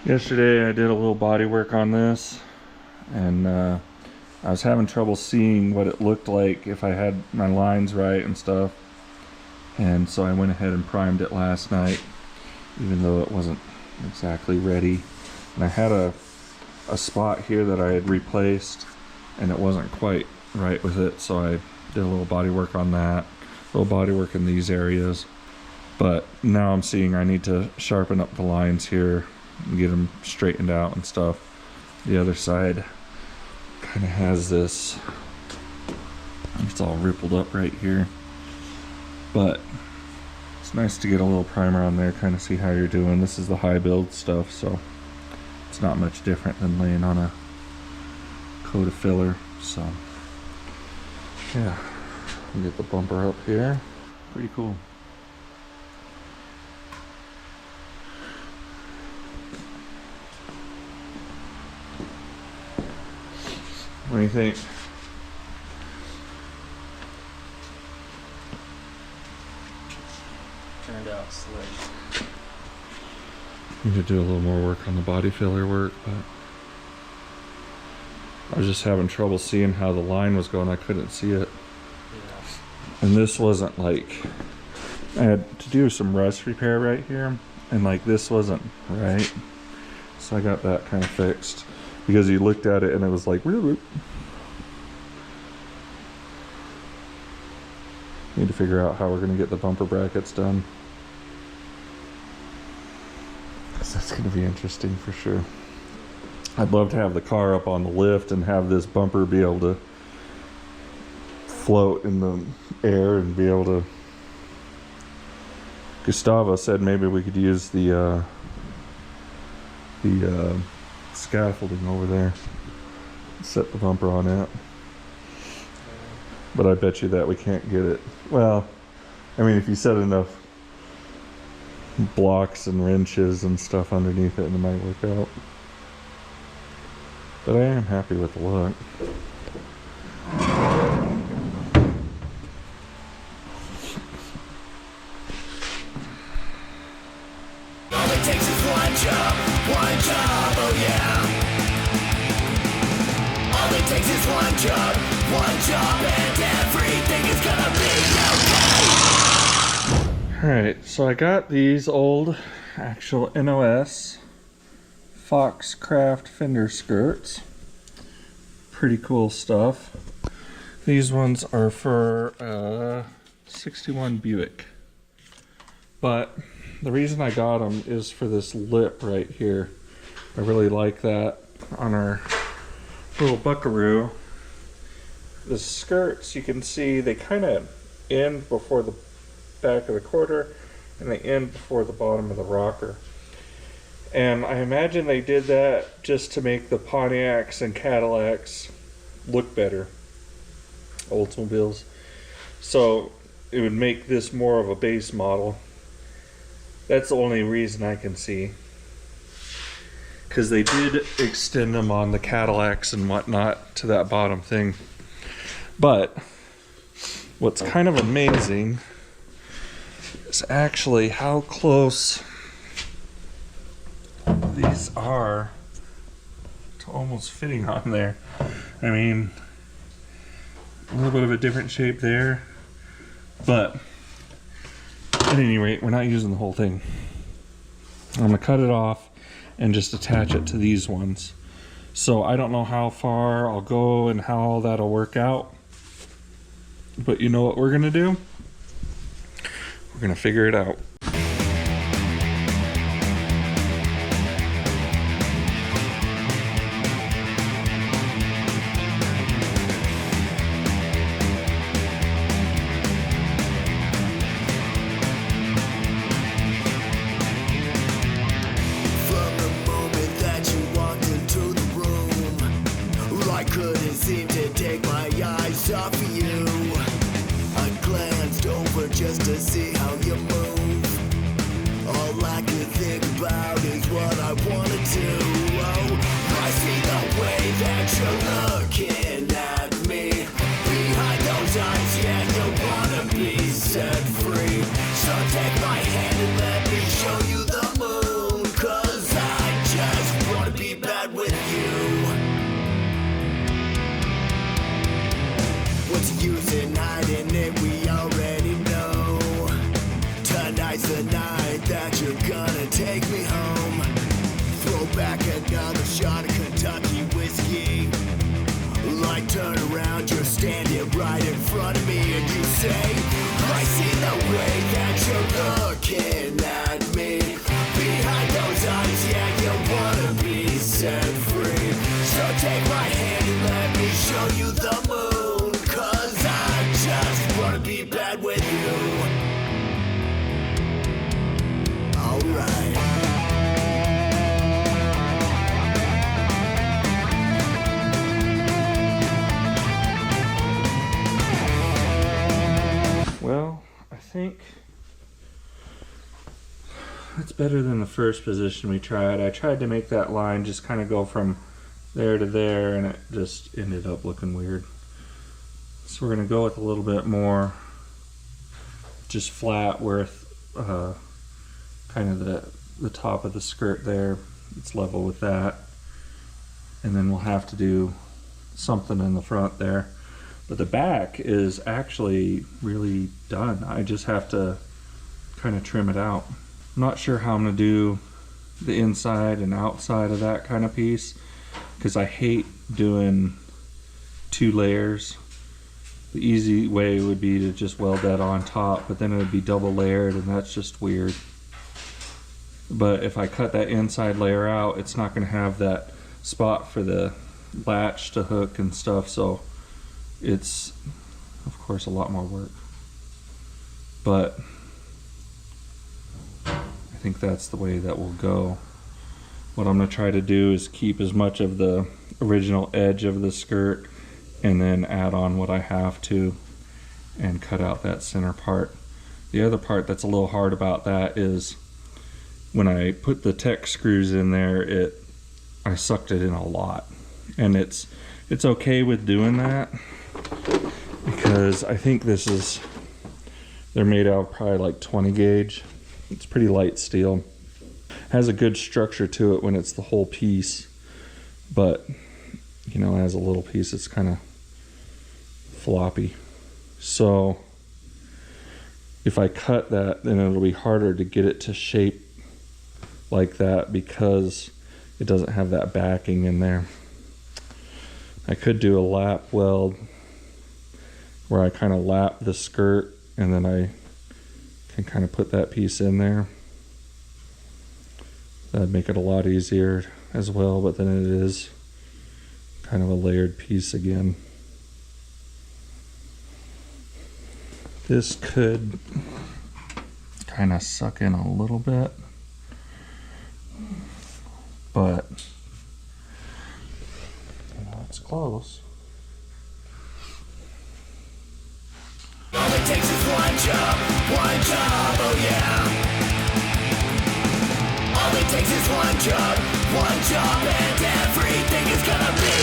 Yesterday I did a little body work on this, and I was having trouble seeing what it looked like if I had my lines right and stuff, and so I went ahead and primed it last night even though it wasn't exactly ready. And I had a spot here that I had replaced and it wasn't quite right with it, so I did a little body work on that, a little body work in these areas. But now I'm seeing I need to sharpen up the lines here and get them straightened out and stuff. The other side kind of has this, it's all rippled up right here, but it's nice to get a little primer on there, kind of see how you're doing. This is the high build stuff, so it's not much different than laying on a coat of filler. So yeah, get the bumper up here, pretty cool. What do you think? Turned out slick. Need to do a little more work on the body filler work, but I was just having trouble seeing how the line was going. I couldn't see it. Yeah. And this wasn't like, I had to do some rust repair right here, and like this wasn't right. So I got that kind of fixed, because you looked at it and it was like, whoop, whoop. Need to figure out how we're going to get the bumper brackets done. That's going to be interesting for sure. I'd love to have the car up on the lift and have this bumper be able to float in the air and be able to... Gustavo said maybe we could use the scaffolding over there, set the bumper on it. But I bet you that we can't get it. Well, I mean, if you set enough blocks and wrenches and stuff underneath it, and it might work out. But I am happy with the look. All it takes is one job, oh yeah. All it takes is one job, and everything is gonna be okay. Alright, so I got these old actual NOS Foxcraft Fender skirts. Pretty cool stuff. These ones are for 61 Buick. But the reason I got them is for this lip right here. I really like that on our little Buckaroo. The skirts, you can see they kind of end before the back of the quarter and they end before the bottom of the rocker. And I imagine they did that just to make the Pontiacs and Cadillacs look better, Oldsmobiles. So it would make this more of a base model. That's the only reason I can see, because they did extend them on the Cadillacs and whatnot to that bottom thing. But what's kind of amazing is actually how close these are to almost fitting on there. I mean, a little bit of a different shape there, but at any rate, we're not using the whole thing. I'm gonna cut it off and just attach it to these ones. So I don't know how far I'll go and how that'll work out, but you know what we're gonna do? We're gonna figure it out. Just to see how you move. All I can think about is what I wanna do. Oh, I see the way that you're looking at me. Behind those eyes, yeah, you wanna be set free. So take my hand and let me show you the moon. 'Cause I just take me home. Throw back another shot of Kentucky whiskey. Like turn around, you're standing right in front of me, and you say, I see the way that you're looking at me. Behind those eyes, yeah, you wanna be set free. So take my hand and let me show you the moon, 'cause I just wanna be bad with you. Alright. Well, I think that's better than the first position we tried. I tried to make that line just kind of go from there to there, and it just ended up looking weird. So we're going to go with a little bit more just flat where kind of the top of the skirt there, it's level with that. And then we'll have to do something in the front there. But the back is actually really done. I just have to kind of trim it out. I'm not sure how I'm gonna do the inside and outside of that kind of piece, because I hate doing 2 layers. The easy way would be to just weld that on top, but then it would be double layered, and that's just weird. But if I cut that inside layer out, it's not gonna have that spot for the latch to hook and stuff, so it's of course a lot more work, but I think that's the way that will go. What I'm going to try to do is keep as much of the original edge of the skirt and then add on what I have to and cut out that center part. The other part that's a little hard about that is when I put the tech screws in there, I sucked it in a lot, and it's okay with doing that, because I think they're made out of probably like 20 gauge. It's pretty light steel. Has a good structure to it when it's the whole piece, but you know, as a little piece, it's kind of floppy. So if I cut that, then it'll be harder to get it to shape like that because it doesn't have that backing in there. I could do a lap weld where I kind of lap the skirt and then I can kind of put that piece in there. That'd make it a lot easier as well, but then it is kind of a layered piece again. This could kind of suck in a little bit, but you know, it's close. All it takes is one job, oh yeah. All it takes is one job, and everything is gonna be